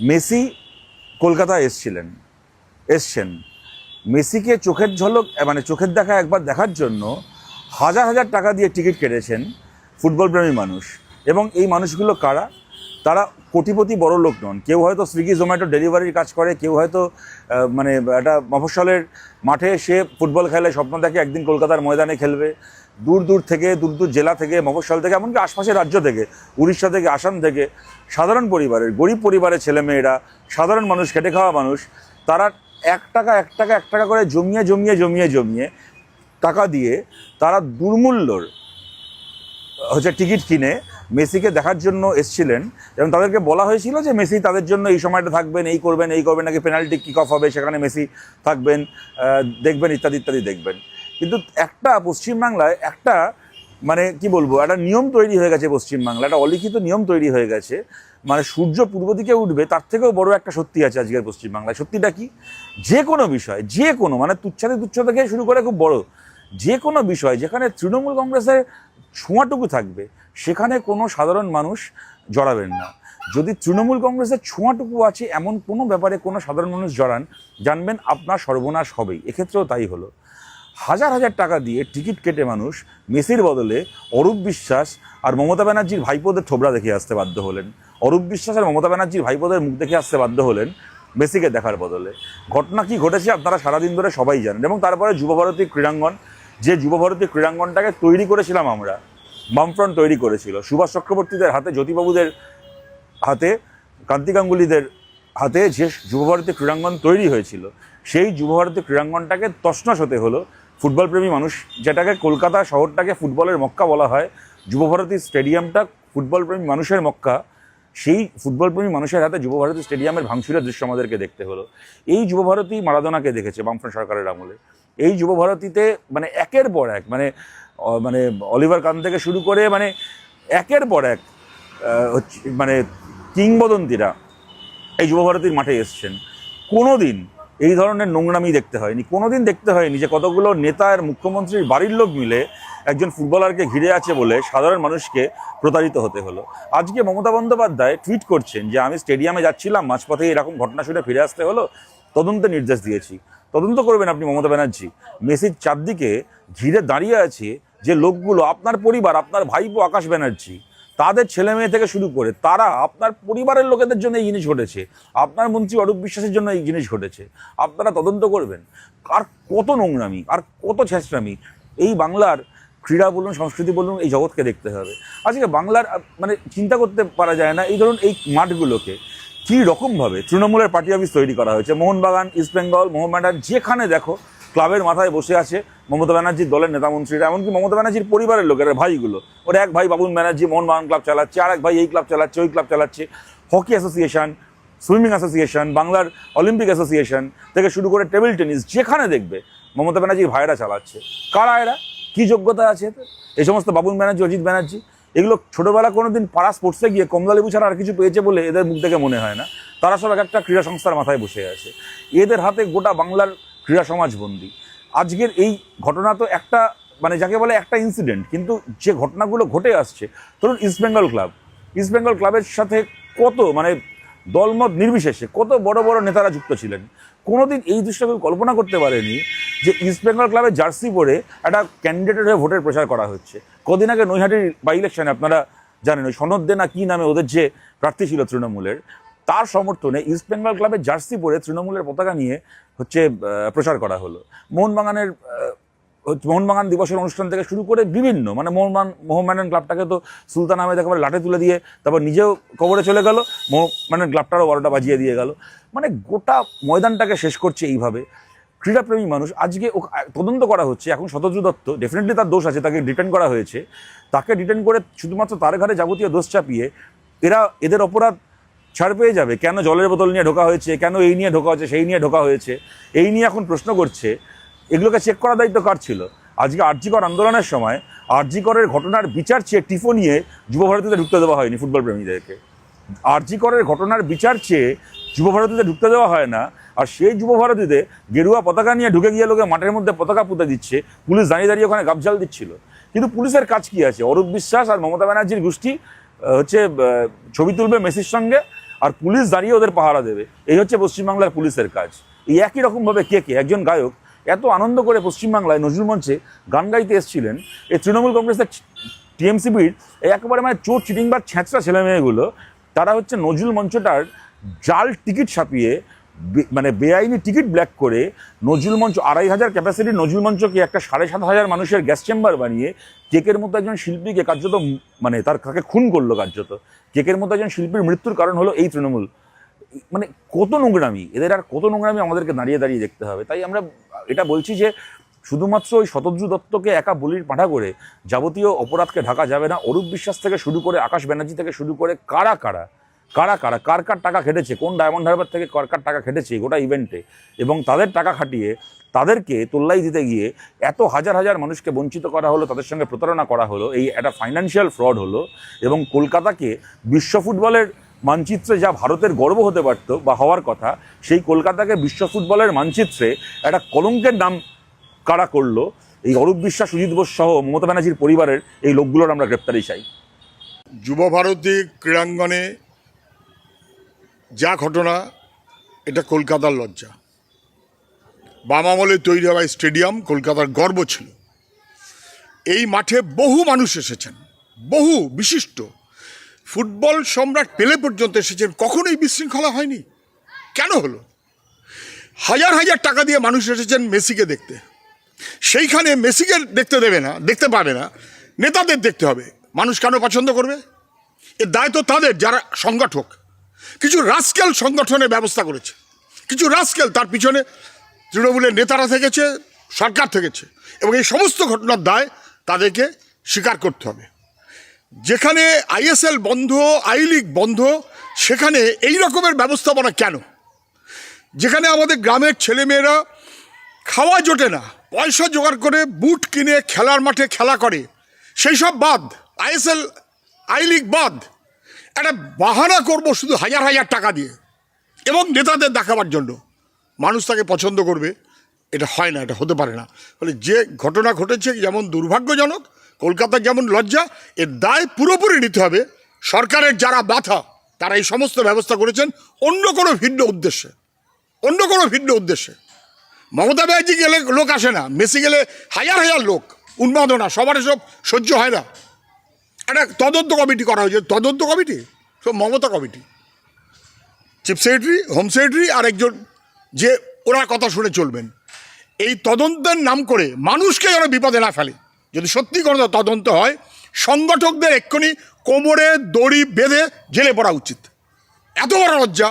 Messi কলকাতায় এসছেন মেসিকে চোখের ঝলক মানে চোখের দেখা একবার দেখার জন্য হাজার হাজার টাকা দিয়ে টিকিট কেটেছেন ফুটবল প্রেমী মানুষ। এবং এই মানুষগুলো কারা? তারা কোটিপতি বড় লোক নন। কেউ হয়তো স্বিগি জোম্যাটো ডেলিভারির কাজ করে, কেউ হয়তো মানে একটা মফস্বলের মাঠে সে ফুটবল খেলে, স্বপ্ন দেখে একদিন কলকাতার ময়দানে খেলবে। দূর দূর জেলা থেকে, মফস্বল থেকে, এমনকি আশপাশের রাজ্য থেকে, উড়িষ্যা থেকে, আসাম থেকে সাধারণ পরিবারের, গরিব পরিবারের ছেলেমেয়েরা, সাধারণ মানুষ, খেটে খাওয়া মানুষ, তারা এক টাকা করে জমিয়ে টাকা দিয়ে তারা দুর্মূল্যর টিকিট কিনে মেসিকে দেখার জন্য এসছিলেন। এবং তাদেরকে বলা হয়েছিল যে মেসি তাদের জন্য এই সময়টা থাকবেন, এই করবেন, নাকি পেনাল্টি কিক অফ হবে, সেখানে মেসি থাকবেন, দেখবেন, ইত্যাদি ইত্যাদি দেখবেন। কিন্তু একটা পশ্চিমবাংলায় একটা মানে কি বলবো, একটা নিয়ম তৈরি হয়ে গেছে পশ্চিমবাংলা, একটা অলিখিত নিয়ম তৈরি হয়ে গেছে। মানে সূর্য পূর্ব দিকে উঠবে তার থেকেও বড় একটা সত্যি আছে আজকের পশ্চিমবাংলায়। সত্যিটা কি? যে কোনো বিষয়, যে কোনো মানে তুচ্ছ থেকে শুরু করে খুব বড় যে কোনো বিষয় যেখানে তৃণমূল কংগ্রেসের ছোঁয়াটুকু থাকবে সেখানে কোনো সাধারণ মানুষ জড়াবেন না। যদি তৃণমূল কংগ্রেসের ছোঁয়াটুকু আছে এমন কোনো ব্যাপারে কোনো সাধারণ মানুষ জড়ান, জানবেন আপনার সর্বনাশ হবেই। এক্ষেত্রেও তাই হলো। হাজার হাজার টাকা দিয়ে টিকিট কেটে মানুষ মেসির বদলে অরূপ বিশ্বাস আর মমতা ব্যানার্জির ভাইপোদের থোবড়া দেখে আসতে বাধ্য হলেন। অরূপ বিশ্বাস আর মমতা ব্যানার্জির ভাইপোদের মুখ দেখে আসতে বাধ্য হলেন মেসিকে দেখার বদলে। ঘটনা কি ঘটেছে আপনারা সারাদিন ধরে সবাই জানেন। এবং তারপরে যুবভারতী ক্রীড়াঙ্গন, যে যুবভারতী ক্রীড়াঙ্গনটাকে তৈরি করেছিলাম আমরা, বামফ্রন্ট তৈরি করেছিল, সুভাষ চক্রবর্তীদের হাতে, জ্যোতিবাবুদের হাতে, কান্তি গাঙ্গুলিদের হাতে যে যুবভারতী ক্রীড়াঙ্গন তৈরি হয়েছিল, সেই যুবভারতী ক্রীড়াঙ্গনটাকে তছনছ হতে হলো। ফুটবলপ্রেমী মানুষ, যেটাকে কলকাতা শহরটাকে ফুটবলের মক্কা বলা হয়, যুবভারতী স্টেডিয়ামটা ফুটবলপ্রেমী মানুষের মক্কা, সেই ফুটবলপ্রেমী মানুষের হাতে যুবভারতী স্টেডিয়ামের ভাঙচুরের দৃশ্য আমাদেরকে দেখতে হলো। এই যুবভারতী মারাদোনাকে দেখেছে বামফ্রন্ট সরকারের আমলে। এই যুবভারতীতে মানে একের পর এক মানে অলিভার কান থেকে শুরু করে মানে একের পর এক মানে কিংবদন্তিরা এই যুবভারতীর মাঠে এসছেন। কোনো দিন এই ধরনের নোংরামি দেখতে হয়নি, কোনো দিন দেখতে হয়নি যে কতগুলো নেতা আর মুখ্যমন্ত্রীর বাড়ির লোক মিলে একজন ফুটবলারকে ঘিরে আছে বলে সাধারণ মানুষকে প্রতারিত হতে হলো। আজকে মমতা বন্দ্যোপাধ্যায় টুইট করছেন যে আমি স্টেডিয়ামে যাচ্ছিলাম, মাঝপথে এরকম ঘটনা শুনে ফিরে আসতে হলো, তদন্তের নির্দেশ দিয়েছি। তদন্ত করবেন আপনি মমতা ব্যানার্জি। মেসির চারদিকে ঘিরে দাঁড়িয়ে আছে যে লোকগুলো, আপনার পরিবার, আপনার ভাইপো আকাশ ব্যানার্জি, তাদের ছেলে মেয়ে থেকে শুরু করে তারা, আপনার পরিবারের লোকেদের জন্য এই জিনিস ঘটেছে, আপনার মন্ত্রী অরূপ বিশ্বাসের জন্য এই জিনিস ঘটেছে। আপনারা তদন্ত করবেন। আর কত নোংরামি, আর কত ছেঁচড়ামি এই বাংলার ক্রীড়া বলুন, সংস্কৃতি বলুন, এই জগৎকে দেখতে হবে। আজকে বাংলার মানে চিন্তা করতে পারা যায় না এই ধরুন এই মাঠগুলোকে কী রকমভাবে তৃণমূলের পার্টি অফিস তৈরি করা হয়েছে। মোহনবাগান, ইস্টবেঙ্গল, মোহামেডান, যেখানে দেখো ক্লাবের মাথায় বসে আছে মমতা ব্যানার্জির দলের নেতামন্ত্রীরা, এমনকি মমতা ব্যানার্জির পরিবারের লোকেরা, ভাইগুলো। ওর এক ভাই বাবুন ব্যানার্জি মোহনবাগান ক্লাব চালাচ্ছে, আর এক ভাই এই ক্লাব চালাচ্ছে, ওই ক্লাব চালাচ্ছে। হকি অ্যাসোসিয়েশন, সুইমিং অ্যাসোসিয়েশন, বাংলার অলিম্পিক অ্যাসোসিয়েশন থেকে শুরু করে টেবিল টেনিস, যেখানে দেখবে মমতা ব্যানার্জির ভাইয়েরা চালাচ্ছে। কারা এরা? কী যোগ্যতা আছে এই সমস্ত বাবুন ব্যানার্জি, অজিত ব্যানার্জি? এগুলো ছোটোবেলা কোনো দিন পাড়া স্পোর্টসে গিয়ে কমলালেবু ছাড়া আর কিছু পেয়েছে বলে এদের মুখ দেখে মনে হয় না। তারা সব এক একটা ক্রীড়া সংস্থার মাথায় বসে আছে। এদের হাতে গোটা বাংলার ক্রীড়া সমাজ বন্দী। আজকের এই ঘটনা তো একটা মানে যাকে বলে একটা ইনসিডেন্ট, কিন্তু যে ঘটনাগুলো ঘটে আসছে, ধরুন ইস্টবেঙ্গল ক্লাবের সাথে কত মানে দলমত নির্বিশেষে কত বড় বড় নেতারা যুক্ত ছিলেন। কোনোদিন এই দৃশ্য কেউ কল্পনা করতে পারেনি যে ইস্টবেঙ্গল ক্লাবের জার্সি পরে একটা ক্যান্ডিডেটের হয়ে ভোটের প্রচার করা হচ্ছে। কদিন আগে নৈহাটির বাই ইলেকশনে আপনারা জানেন ওই সনদ দে না কী নামে ওদের যে প্রার্থী ছিল তৃণমূলের, তার সমর্থনে ইস্টবেঙ্গল ক্লাবের জার্সি পরে তৃণমূলের পতাকা নিয়ে প্রচার করা হলো। মোহনবাগান দিবসের অনুষ্ঠান থেকে শুরু করে বিভিন্ন মানে মোহামেডান ক্লাবটাকে তো সুলতান আহমেদ একেবারে লাটে তুলে দিয়ে তারপর নিজেও কবরে চলে গেল, মোহামেডান ক্লাবটারও 12টা বাজিয়ে দিয়ে গেল। মানে গোটা ময়দানটাকে শেষ করছে এইভাবে ক্রীড়াপ্রেমী মানুষ। আজকে তদন্ত করা হচ্ছে। এখন শতদ্রু দত্ত, ডেফিনেটলি তার দোষ আছে, তাকে ডিটেন করা হয়েছে। তাকে ডিটেন করে শুধুমাত্র তার ঘাড়ে যাবতীয় দোষ চাপিয়ে এদের অপরাধ ছাড় পেয়ে যাবে। কেন জলের বোতল নিয়ে ঢোকা হয়েছে, কেন এই নিয়ে ঢোকা হয়েছে, সেই নিয়ে ঢোকা হয়েছে, এই নিয়ে এখন প্রশ্ন করছে। এগুলোকে চেক করার দায়িত্ব কার ছিল? আজকে আরজিকর আন্দোলনের সময় আরজিকরের ঘটনার বিচার চেয়ে টিফো নিয়ে যুবভারতীতে ঢুকতে দেওয়া হয়নি ফুটবল প্রেমীদেরকে। আরজিকরের ঘটনার বিচার চেয়ে যুবভারতীতে ঢুকতে দেওয়া হয় না, আর সেই যুবভারতীতে গেরুয়া পতাকা নিয়ে ঢুকে গিয়ে লোকে মাঠের মধ্যে পতাকা পুঁতে দিচ্ছে, পুলিশ দাঁড়িয়ে দাঁড়িয়ে ওখানে গাবজাল দিচ্ছিল। কিন্তু পুলিশের কাজ কি আছে? অরূপ বিশ্বাস আর মমতা ব্যানার্জির গোষ্ঠী ছবি তুলবে মেসির সঙ্গে, আর পুলিশ দাঁড়িয়ে ওদের পাহারা দেবে। এই হচ্ছে পশ্চিমবাংলার পুলিশের কাজ। এই একই রকমভাবে কে একজন গায়ক এত আনন্দ করে পশ্চিমবাংলায় নজরুল মঞ্চে গান গাইতে এসেছিলেন, এই তৃণমূল কংগ্রেসের টিএমসিপির একেবারে মানে চোর চিটিংবাজ ছ্যাঁচড়া ছেলেমেয়েগুলো, তারা হচ্ছে নজরুল মঞ্চটার জাল টিকিট ছাপিয়ে মানে বেআইনি টিকিট ব্ল্যাক করে নজরুল মঞ্চ 2500 ক্যাপাসিটির নজরুল মঞ্চকে একটা 7500 মানুষের গ্যাস চেম্বার বানিয়ে কেকের মতো একজন শিল্পীকে কার্যত মানে তাকে খুন করলো। কার্যত কেকের মতো একজন শিল্পীর মৃত্যুর কারণ হলো এই তৃণমূল। মানে কত নোংরামি এদের, আর কত নোংরামি আমাদেরকে দাঁড়িয়ে দাঁড়িয়ে দেখতে হবে। তাই আমরা এটা বলছি যে শুধুমাত্র ওই শতদ্রু দত্তকে একা বলির পাঁঠা করে যাবতীয় অপরাধকে ঢাকা যাবে না। অরূপ বিশ্বাস থেকে শুরু করে আকাশ ব্যানার্জি থেকে শুরু করে কারা কার টাকা খেটেছে, কোন ডায়মন্ড হারবার থেকে কার টাকা খেটেছে গোটা ইভেন্টে, এবং তাদের টাকা খাটিয়ে তাদেরকে তোল্লাই দিতে গিয়ে এত হাজার হাজার মানুষকে বঞ্চিত করা হলো, তাদের সঙ্গে প্রতারণা করা হলো, এই একটা ফাইন্যান্সিয়াল ফ্রড হলো। এবং কলকাতাকে বিশ্ব ফুটবলের মানচিত্রে যা ভারতের গর্ব হতে পারত বা হওয়ার কথা, সেই কলকাতাকে বিশ্ব ফুটবলের মানচিত্রে একটা কলঙ্কের নাম কারা করলো। এই অরূপ বিশ্বাস, সুজিত বোস সহ মমতা ব্যানার্জির পরিবারের এই লোকগুলোর আমরা গ্রেপ্তারি চাই। যুবভারতী ক্রীড়াঙ্গনে যা ঘটনা, এটা কলকাতার লজ্জা। বাম আমলে তৈরি হওয়া স্টেডিয়াম কলকাতার গর্ব ছিল। এই মাঠে বহু মানুষ এসেছেন, বহু বিশিষ্ট ফুটবল সম্রাট পেলে পর্যন্ত এসেছেন। কখনোই বিশৃঙ্খলা হয়নি। কেন হলো? হাজার হাজার টাকা দিয়ে মানুষ এসেছেন মেসিকে দেখতে। সেইখানে মেসিকে দেখতে পাবে না, নেতাদের দেখতে হবে। মানুষ কেন পছন্দ করবে? এর দায় তো তাদের, যারা সংগঠক। কিছু রাস্কেল সংগঠনের ব্যবস্থা করেছে, কিছু রাস্কেল, তার পিছনে তৃণমূলের নেতারা থেকেছে, সরকার থেকেছে, এবং এই সমস্ত ঘটনার দায় তাদেরকে স্বীকার করতে হবে। যেখানে আইএসএল বন্ধ, আই লিগ বন্ধ, সেখানে এই রকমের ব্যবস্থাপনা কেন? যেখানে আমাদের গ্রামের ছেলেমেয়েরা খাওয়া জোটে না, পয়সা জোগাড় করে বুট কিনে খেলার মাঠে খেলা করে, সেই সব বাদ, আইএসএল আই লিগ বাদ, একটা বাহানা করব শুধু হাজার হাজার টাকা দিয়ে এবং নেতাদের দেখাবার জন্য। মানুষ তাকে পছন্দ করবে, এটা হয় না, এটা হতে পারে না। ফলে যে ঘটনা ঘটেছে যেমন দুর্ভাগ্যজনক, কলকাতার যেমন লজ্জা, এর দায় পুরোপুরি নিতে হবে সরকারের যারা বাধা, তারা এই সমস্ত ব্যবস্থা করেছেন অন্য কোনো ভিন্ন উদ্দেশ্যে। মমতা ব্যানার্জি গেলে লোক আসে না, মেসি গেলে হাজার হাজার লোক, উন্মাদনা, সবার এসব সহ্য হয় না। একটা তদন্ত কমিটি করা হয়েছে, তদন্ত কমিটি সব Mamata committee, chief secretary, home secretary আর একজন, যে ওরা কথা শুনে চলবেন। এই তদন্তের নাম করে মানুষকে যেন বিপদে না ফেলে। যদি সত্যি কোনো তদন্ত হয়, সংগঠকদের এক্ষুনি কোমরে দড়ি বেঁধে জেলে পড়া উচিত। এত বড় লজ্জা।